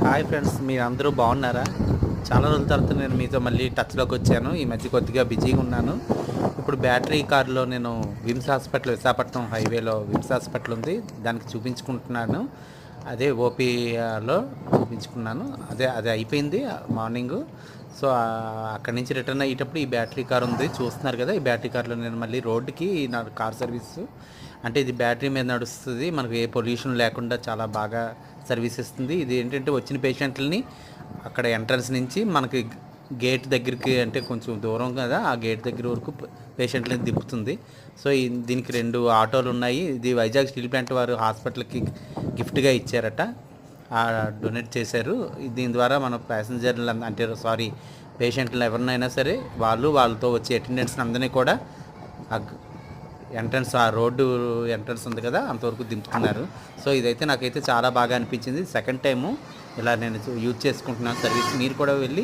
Hi friends, మీరు అందరూ బాగున్నారా? చాలా రోజుల తర్వాత నేను మీతో మళ్ళీ టచ్లోకి వచ్చాను. ఈ మధ్య కొద్దిగా బిజీగా ఉన్నాను. ఇప్పుడు బ్యాటరీ కారులో నేను విమ్స్ హాస్పిటల్, విశాఖపట్నం హైవేలో విమ్స్ హాస్పిటల్ ఉంది, దానికి చూపించుకుంటున్నాను. అదే ఓపీలో చూపించుకున్నాను. అదే అయిపోయింది మార్నింగు. సో అక్కడి నుంచి రిటర్న్ అయ్యేటప్పుడు ఈ బ్యాటరీ కార్ ఉంది, చూస్తున్నారు కదా. ఈ బ్యాటరీ కార్లో నేను మళ్ళీ రోడ్డుకి నా కార్ సర్వీస్, అంటే ఇది బ్యాటరీ మీద నడుస్తుంది, మనకు ఏ పొల్యూషన్ లేకుండా చాలా బాగా సర్వీస్ ఇస్తుంది. ఇది ఏంటంటే వచ్చిన పేషెంట్లని అక్కడ ఎంట్రన్స్ నుంచి మనకి గేట్ దగ్గరికి, అంటే కొంచెం దూరం కదా, ఆ గేట్ దగ్గర వరకు పేషెంట్లని దింపుతుంది. సో దీనికి 2 ఆటోలు ఉన్నాయి. ఇది వైజాగ్ స్టీల్ ప్లాంట్ వారు హాస్పిటల్కి గిఫ్ట్గా ఇచ్చారట, డొనేట్ చేశారు. దీని ద్వారా మన ప్యాసింజర్లు, అంటే పేషెంట్లు ఎవరినైనా సరే వాళ్ళతో వచ్చే అటెండెంట్స్ని అందరినీ కూడా ఎంట్రన్స్, ఆ రోడ్డు ఎంట్రన్స్ ఉంది కదా, అంతవరకు దింపుతున్నారు. సో ఇదైతే నాకైతే చాలా బాగా అనిపించింది. సెకండ్ టైము ఇలా నేను యూజ్ చేసుకుంటున్నాను సర్వీస్. మీరు కూడా వెళ్ళి